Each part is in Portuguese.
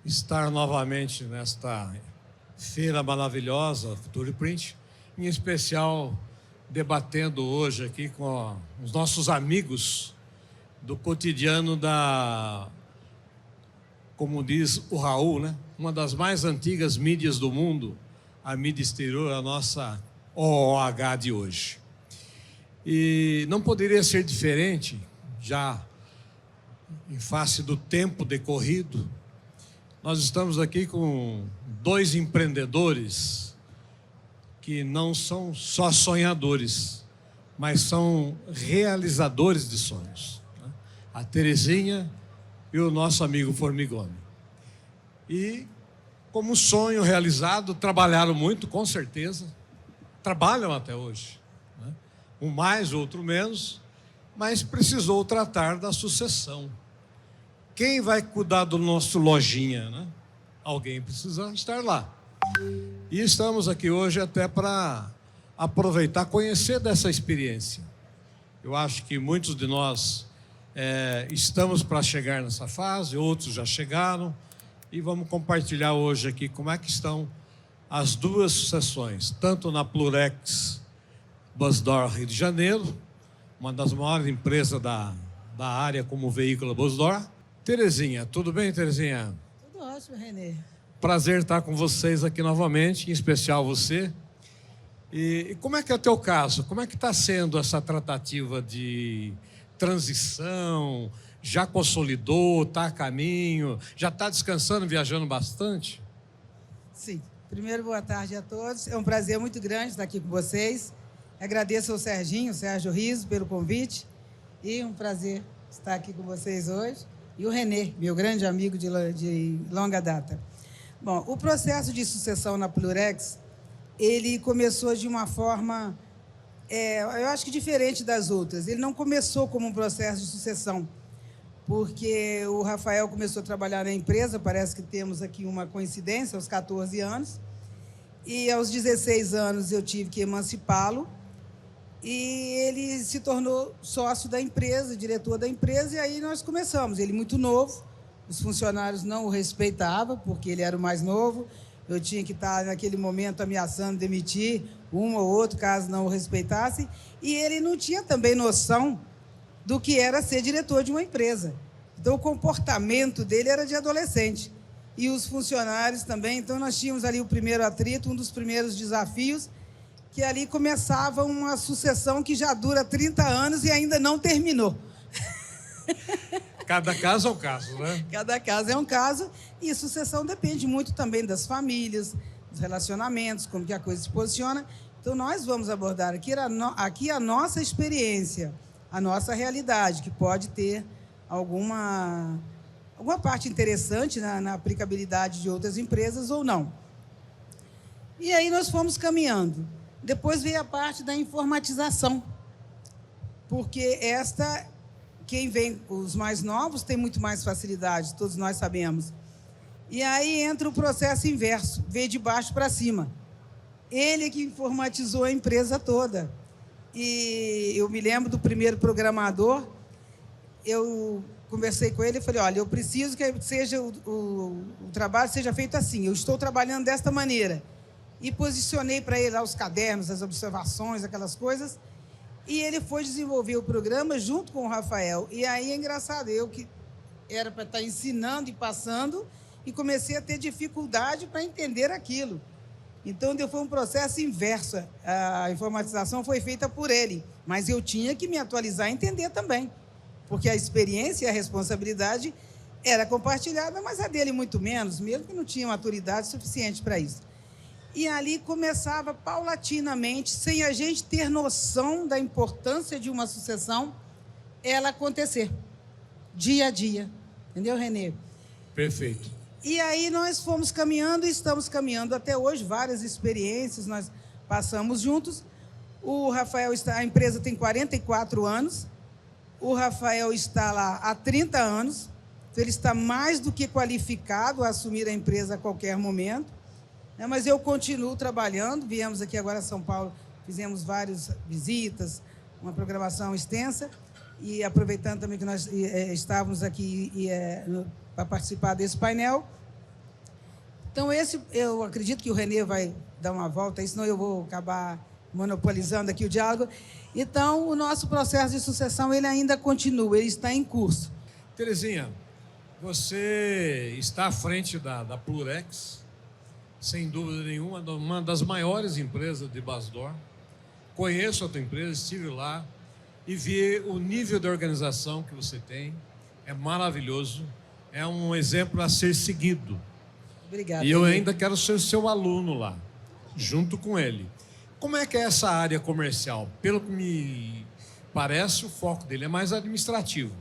estar novamente nesta feira maravilhosa, Futuriprint, em especial debatendo hoje aqui com os nossos amigos do cotidiano da, como diz o Raul, né? Uma das mais antigas mídias do mundo, a mídia exterior, a nossa OOH de hoje. E não poderia ser diferente, já em face do tempo decorrido. Nós estamos aqui com dois empreendedores que não são só sonhadores, mas são realizadores de sonhos. A Terezinha e o nosso amigo Formigoni. E, como sonho realizado, trabalharam muito, com certeza. Trabalham até hoje. Um mais, outro menos, mas precisou tratar da sucessão. Quem vai cuidar do nosso lojinha, né? Alguém precisa estar lá. E estamos aqui hoje até para aproveitar, conhecer dessa experiência. Eu acho que muitos de nós estamos para chegar nessa fase, outros já chegaram, e vamos compartilhar hoje aqui como é que estão as duas sucessões, tanto na Plurex Busdoor Rio de Janeiro, uma das maiores empresas da área como veículo Busdoor. Terezinha, tudo bem, Terezinha? Tudo ótimo, Renê. Prazer estar com vocês aqui novamente, em especial você. E como é que é o teu caso? Como é que está sendo essa tratativa de transição? Já consolidou, está a caminho? Já está descansando, viajando bastante? Sim. Primeiro, boa tarde a todos. É um prazer muito grande estar aqui com vocês. Agradeço ao Sérgio Riso, pelo convite. E um prazer estar aqui com vocês hoje. E o Renê, meu grande amigo de longa data. Bom, o processo de sucessão na Plurex, ele começou de uma forma, eu acho que diferente das outras. Ele não começou como um processo de sucessão, porque o Rafael começou a trabalhar na empresa, parece que temos aqui uma coincidência, aos 14 anos, e aos 16 anos eu tive que emancipá-lo, e ele se tornou sócio da empresa, diretor da empresa, e aí nós começamos. Ele muito novo, os funcionários não o respeitavam, porque ele era o mais novo, eu tinha que estar, naquele momento, ameaçando demitir um ou outro, caso não o respeitassem, e ele não tinha também noção do que era ser diretor de uma empresa. Então, o comportamento dele era de adolescente. E os funcionários também. Então, nós tínhamos ali o primeiro atrito, um dos primeiros desafios, que ali começava uma sucessão que já dura 30 anos e ainda não terminou. Cada caso é um caso, né? Cada caso é um caso. E sucessão depende muito também das famílias, dos relacionamentos, como que a coisa se posiciona. Então, nós vamos abordar aqui a nossa experiência, a nossa realidade, que pode ter alguma parte interessante na aplicabilidade de outras empresas ou não. E aí nós fomos caminhando. Depois veio a parte da informatização, porque quem vem, os mais novos, tem muito mais facilidade, todos nós sabemos. E aí entra o processo inverso, veio de baixo para cima. Ele que informatizou a empresa toda. E eu me lembro do primeiro programador, eu conversei com ele e falei, olha, eu preciso que o trabalho seja feito assim, eu estou trabalhando desta maneira. E posicionei para ele lá os cadernos, as observações, aquelas coisas, e ele foi desenvolver o programa junto com o Rafael. E aí é engraçado, eu que era para estar ensinando e passando, e comecei a ter dificuldade para entender aquilo. Então, foi um processo inverso. A informatização foi feita por ele, mas eu tinha que me atualizar e entender também, porque a experiência e a responsabilidade era compartilhada, mas a dele muito menos, mesmo que não tinha maturidade suficiente para isso. E ali começava paulatinamente, sem a gente ter noção da importância de uma sucessão, ela acontecer, dia a dia. Entendeu, Renê? Perfeito. E aí nós fomos caminhando e estamos caminhando até hoje, várias experiências nós passamos juntos. O Rafael a empresa tem 44 anos, o Rafael está lá há 30 anos, então ele está mais do que qualificado a assumir a empresa a qualquer momento. Mas eu continuo trabalhando, viemos aqui agora a São Paulo, fizemos várias visitas, uma programação extensa, e aproveitando também que nós estávamos aqui para participar desse painel, Então, eu acredito que o Renê vai dar uma volta, senão eu vou acabar monopolizando aqui o diálogo. Então, o nosso processo de sucessão ele ainda continua, ele está em curso. Terezinha, você está à frente da Plurex, sem dúvida nenhuma, uma das maiores empresas de Basdor. Conheço a tua empresa, estive lá e vi o nível de organização que você tem. É maravilhoso, é um exemplo a ser seguido. Obrigada. E eu ainda quero ser seu aluno lá, junto com ele. Como é que é essa área comercial? Pelo que me parece, o foco dele é mais administrativo.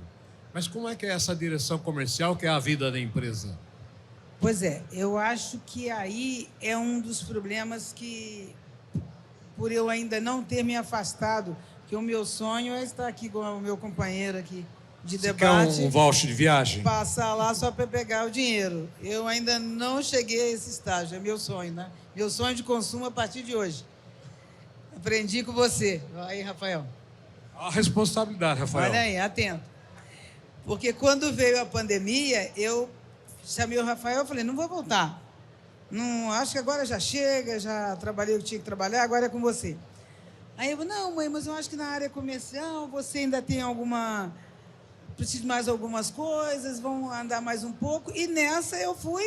Mas como é que é essa direção comercial, que é a vida da empresa? Pois é, eu acho que aí é um dos problemas que, por eu ainda não ter me afastado, que o meu sonho é estar aqui com o meu companheiro aqui de debate. Quer um voucher de viagem? Passar lá só para pegar o dinheiro. Eu ainda não cheguei a esse estágio, é meu sonho, né? Meu sonho de consumo a partir de hoje. Aprendi com você. Aí, Rafael. A responsabilidade, Rafael. Olha aí, atento. Porque quando veio a pandemia, eu chamei o Rafael e falei, não vou voltar. Não, acho que agora já chega, já trabalhei o que tinha que trabalhar, agora é com você. Aí eu falei, não, mãe, mas eu acho que na área comercial você ainda tem alguma... Preciso de mais algumas coisas, vão andar mais um pouco. E nessa eu fui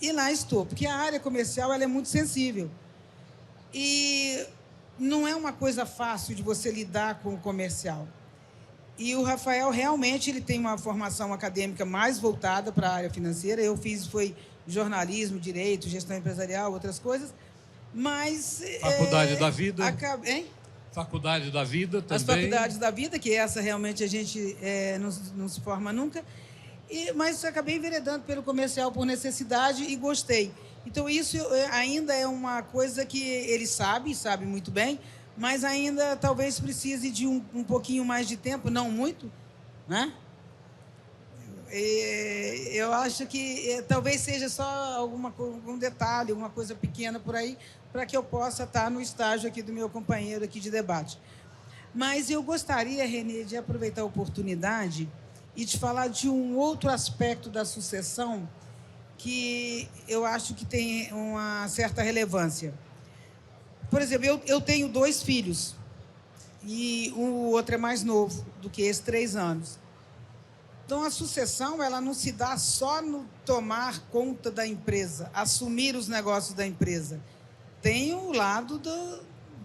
e lá estou. Porque a área comercial ela é muito sensível. E não é uma coisa fácil de você lidar com o comercial. E o Rafael, realmente, ele tem uma formação acadêmica mais voltada para a área financeira. Eu foi jornalismo, direito, gestão empresarial, outras coisas. Mas... Faculdade da vida. Hein? Faculdade da vida também. As faculdades da vida, que essa realmente a gente não se forma nunca. Mas acabei enveredando pelo comercial por necessidade e gostei. Então, isso ainda é uma coisa que ele sabe muito bem, mas ainda talvez precise de um pouquinho mais de tempo, não muito, né? Eu acho que talvez seja só algum detalhe, alguma coisa pequena por aí, para que eu possa estar no estágio aqui do meu companheiro aqui de debate. Mas eu gostaria, Renê, de aproveitar a oportunidade e de falar de um outro aspecto da sucessão que eu acho que tem uma certa relevância. Por exemplo, eu tenho 2 filhos e o outro é mais novo do que esse, 3 anos. Então, a sucessão ela não se dá só no tomar conta da empresa, assumir os negócios da empresa. Tem o lado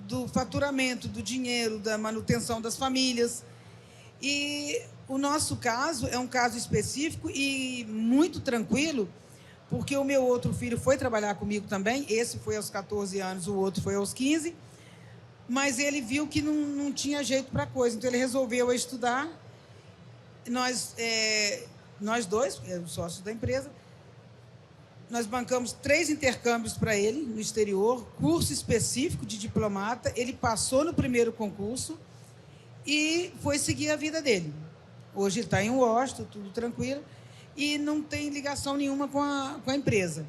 do faturamento, do dinheiro, da manutenção das famílias. E o nosso caso é um caso específico e muito tranquilo, porque o meu outro filho foi trabalhar comigo também, esse foi aos 14 anos, o outro foi aos 15, mas ele viu que não tinha jeito para coisa, então ele resolveu estudar. Nós dois, sócios da empresa, nós bancamos 3 intercâmbios para ele no exterior, curso específico de diplomata, ele passou no primeiro concurso e foi seguir a vida dele. Hoje ele está em Washington, tudo tranquilo, e não tem ligação nenhuma com a empresa.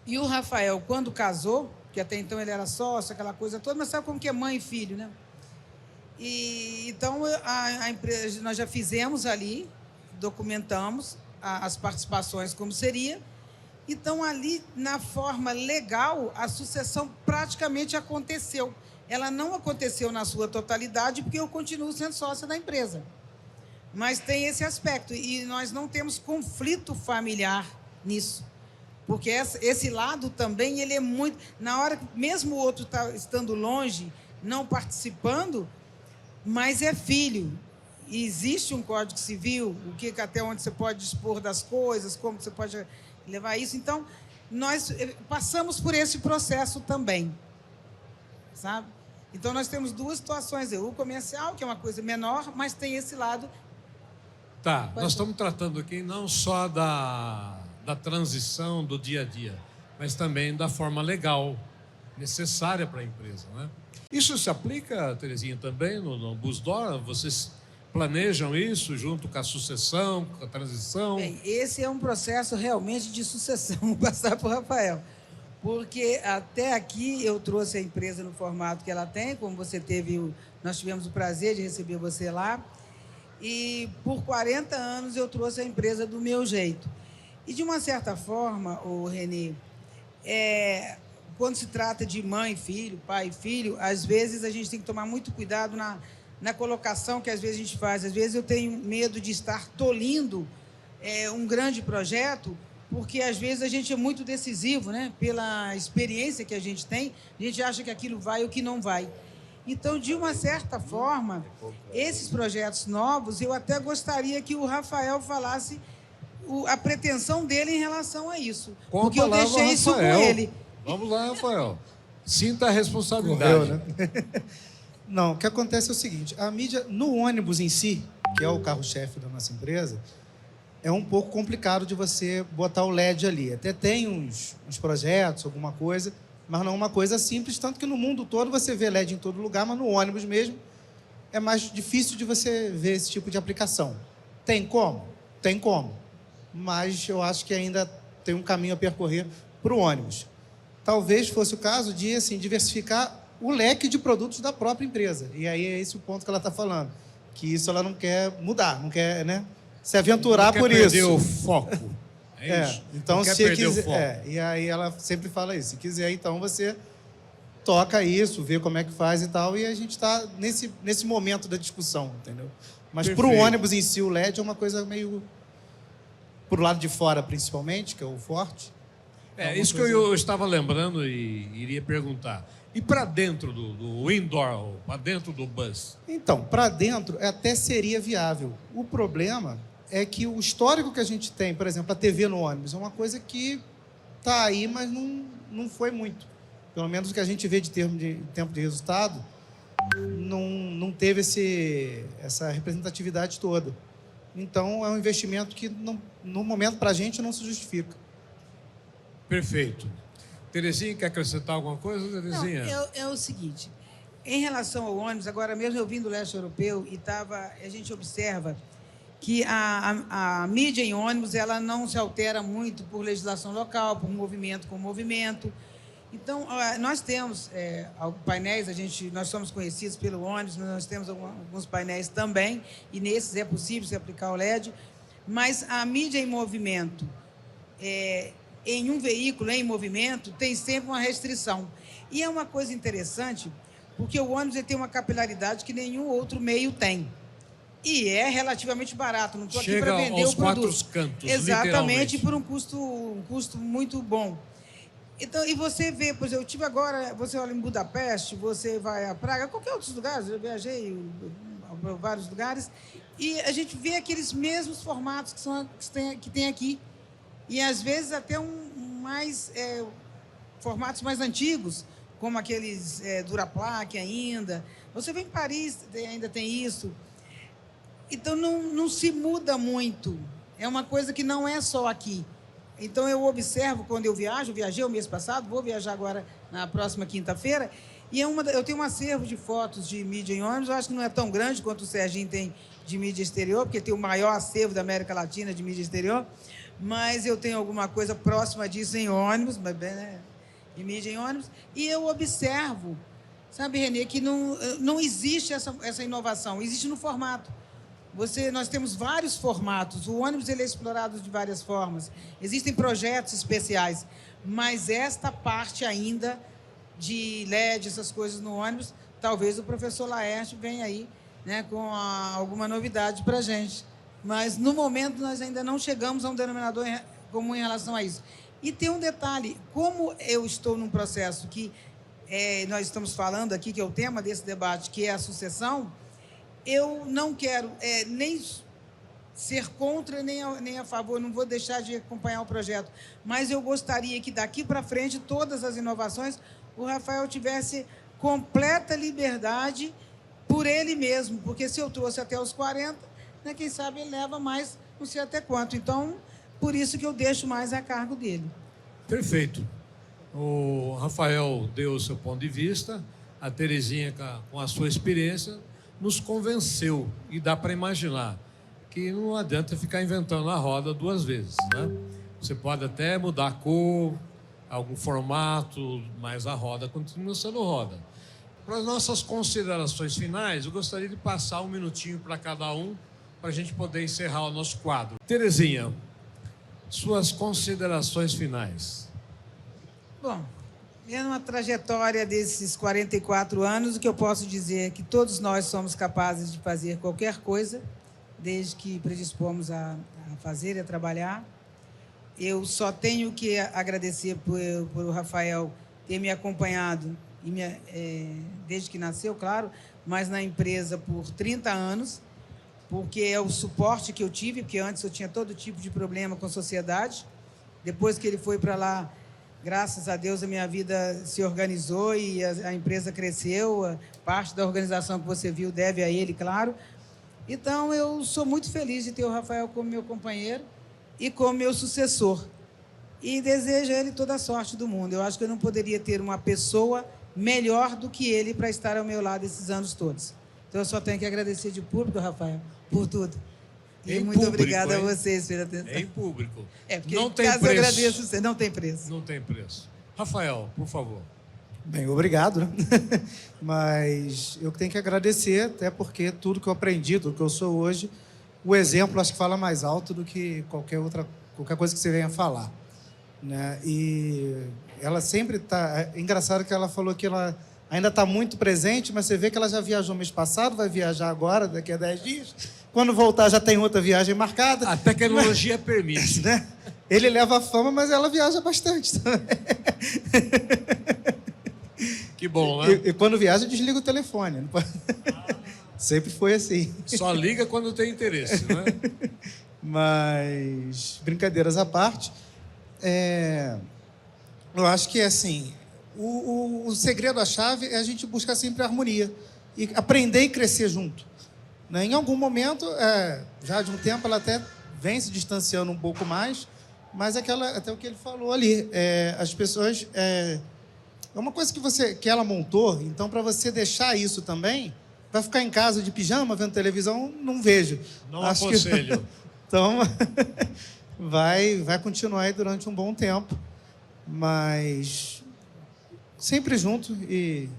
E o Rafael, quando casou, que até então ele era sócio, aquela coisa toda, mas sabe como que é mãe e filho, né? E, então, a empresa, nós já fizemos ali, documentamos as participações como seria. Então, ali, na forma legal, a sucessão praticamente aconteceu. Ela não aconteceu na sua totalidade, porque eu continuo sendo sócia da empresa. Mas tem esse aspecto, e nós não temos conflito familiar nisso. Porque esse lado também, ele é muito... Na hora que, mesmo o outro estando longe, não participando, mas é filho. E existe um Código Civil, até onde você pode dispor das coisas, como você pode levar isso. Então, nós passamos por esse processo também, sabe? Então, nós temos 2 situações. O comercial, que é uma coisa menor, mas tem esse lado. Tá, nós estamos tratando aqui não só da transição do dia a dia, mas também da forma legal necessária para a empresa, né? Isso se aplica, Terezinha, também no Basdor? Vocês planejam isso junto com a sucessão, com a transição? Bem, esse é um processo realmente de sucessão, vou passar para o Rafael. Porque até aqui eu trouxe a empresa no formato que ela tem, como você nós tivemos o prazer de receber você lá, e por 40 anos eu trouxe a empresa do meu jeito. E, de uma certa forma, o Renê, quando se trata de mãe e filho, pai e filho, às vezes a gente tem que tomar muito cuidado na colocação que às vezes a gente faz. Às vezes eu tenho medo de estar tolindo um grande projeto, porque às vezes a gente é muito decisivo, né? Pela experiência que a gente tem, a gente acha que aquilo vai ou que não vai. Então, de uma certa forma, esses projetos novos, eu até gostaria que o Rafael falasse a pretensão dele em relação a isso. Com a porque eu palavra, deixei isso com Rafael. ele. Vamos lá, Rafael. Sinta a responsabilidade. Correu, né? Não, o que acontece é o seguinte, a mídia no ônibus em si, que é o carro-chefe da nossa empresa, é um pouco complicado de você botar o LED ali. Até tem uns projetos, alguma coisa, mas não uma coisa simples, tanto que no mundo todo você vê LED em todo lugar, mas no ônibus mesmo é mais difícil de você ver esse tipo de aplicação. Tem como? Tem como. Mas eu acho que ainda tem um caminho a percorrer para o ônibus. Talvez fosse o caso de assim, diversificar o leque de produtos da própria empresa. E aí é esse o ponto que ela está falando, que isso ela não quer mudar, não quer, né, se aventurar por isso. Não quer perder o foco. É isso. Então, não quer se perder quiser, o foco. e aí ela sempre fala isso. Se quiser, então você toca isso, vê como é que faz e tal. E a gente está nesse momento da discussão, entendeu? Mas para o Perfeito. ônibus em si, o LED é uma coisa meio pro lado de fora, principalmente, que é o forte. Isso que eu estava lembrando e iria perguntar. E para dentro do indoor, para dentro do bus? Então, para dentro até seria viável. O problema é que o histórico que a gente tem, por exemplo, a TV no ônibus, é uma coisa que está aí, mas não foi muito. Pelo menos o que a gente vê de tempo de resultado, não teve essa representatividade toda. Então, é um investimento que, no momento, para a gente, não se justifica. Perfeito. Terezinha, quer acrescentar alguma coisa, Terezinha? Não, é o seguinte, em relação ao ônibus, agora mesmo eu vim do leste europeu e a gente observa que a mídia em ônibus ela não se altera muito por legislação local, por movimento com movimento. Então, nós temos painéis, nós somos conhecidos pelo ônibus, nós temos alguns painéis também, e nesses é possível se aplicar o LED, mas a mídia em movimento, em um veículo em movimento, tem sempre uma restrição. E é uma coisa interessante, porque o ônibus ele tem uma capilaridade que nenhum outro meio tem. E é relativamente barato, não estou aqui para vender aos o produto. quatro cantos, exatamente, por um custo muito bom. Então, e você vê, por exemplo, eu tive agora, você olha em Budapeste, você vai a Praga, qualquer outros lugares, eu viajei a vários lugares, e a gente vê aqueles mesmos formatos que tem aqui. E, às vezes, até formatos mais antigos, como aqueles Duraplaque ainda. Você vê em Paris, ainda tem isso. Então, não se muda muito. É uma coisa que não é só aqui. Então, eu observo quando eu viajei o mês passado, vou viajar agora na próxima quinta-feira, e eu tenho um acervo de fotos de mídia em ônibus, eu acho que não é tão grande quanto o Serginho tem de mídia exterior, porque tem o maior acervo da América Latina de mídia exterior, mas eu tenho alguma coisa próxima disso em ônibus, né, de mídia em ônibus, e eu observo, sabe, Renê, que não existe essa inovação, existe no formato. Nós temos vários formatos, o ônibus ele é explorado de várias formas, existem projetos especiais, mas esta parte ainda de LED, essas coisas no ônibus, talvez o professor Laerte venha aí, né, com alguma novidade para a gente. Mas, no momento, nós ainda não chegamos a um denominador comum em relação a isso. E tem um detalhe, como eu estou num processo que nós estamos falando aqui, que é o tema desse debate, que é a sucessão, eu não quero nem ser contra, nem a favor, não vou deixar de acompanhar o projeto, mas eu gostaria que, daqui para frente, todas as inovações, o Rafael tivesse completa liberdade por ele mesmo, porque se eu trouxe até os 40, né, quem sabe ele leva mais, não sei até quanto. Então, por isso que eu deixo mais a cargo dele. Perfeito. O Rafael deu o seu ponto de vista, a Terezinha, com a sua experiência, nos convenceu, e dá para imaginar que não adianta ficar inventando a roda duas vezes, né? Você pode até mudar a cor, algum formato, mas a roda continua sendo roda. Para as nossas considerações finais, eu gostaria de passar um minutinho para cada um, para a gente poder encerrar o nosso quadro. Terezinha, Suas considerações finais. Bom, vendo uma trajetória desses 44 anos, o que eu posso dizer é que todos nós somos capazes de fazer qualquer coisa, desde que predispomos a fazer e a trabalhar. Eu só tenho que agradecer por o Rafael ter me acompanhado, desde que nasceu, claro, mas na empresa por 30 anos, porque é o suporte que eu tive, porque antes eu tinha todo tipo de problema com a sociedade. Depois que ele foi para lá, graças a Deus, a minha vida se organizou e a empresa cresceu. A parte da organização que você viu deve a ele, claro. Então, eu sou muito feliz de ter o Rafael como meu companheiro e como meu sucessor. E desejo a ele toda a sorte do mundo. Eu acho que eu não poderia ter uma pessoa melhor do que ele para estar ao meu lado esses anos todos. Então, eu só tenho que agradecer de público, Rafael, por tudo. E muito obrigada a vocês pela atenção. Em público. Porque não tem caso preço. eu agradeço você, não tem preço. Não tem preço. Rafael, por favor. Bem, obrigado, né? Mas eu tenho que agradecer, até porque tudo que eu aprendi, tudo que eu sou hoje, o exemplo acho que fala mais alto do que qualquer coisa que você venha falar, né? E ela sempre está... É engraçado que ela falou que ela ainda está muito presente, mas você vê que ela já viajou mês passado, vai viajar agora, daqui a 10 dias. Quando voltar já tem outra viagem marcada. A tecnologia permite. Né? Ele leva a fama, mas ela viaja bastante também. Que bom, né? E quando viaja, desliga o telefone. Não pode... Sempre foi assim. Só liga quando tem interesse, né? Mas, brincadeiras à parte, eu acho que, assim, o segredo, a chave é a gente buscar sempre a harmonia e aprender e crescer junto. Né? Em algum momento, já de um tempo, ela até vem se distanciando um pouco mais, mas até o que ele falou ali, as pessoas... É uma coisa que ela montou, então, para você deixar isso também, vai ficar em casa de pijama, vendo televisão, não vejo. Não aconselho. Então, vai continuar aí durante um bom tempo, mas sempre junto e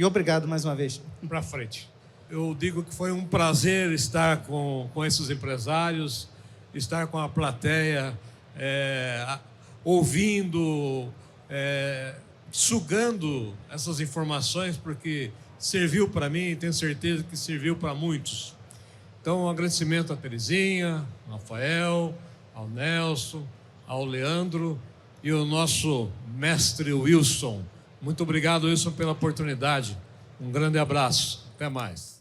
obrigado mais uma vez. Para frente. Eu digo que foi um prazer estar com esses empresários, estar com a plateia, ouvindo, sugando essas informações, porque serviu para mim e tenho certeza que serviu para muitos. Então, um agradecimento à Terezinha, ao Rafael, ao Nelson, ao Leandro e ao nosso mestre Wilson. Muito obrigado, Wilson, pela oportunidade. Um grande abraço. Até mais.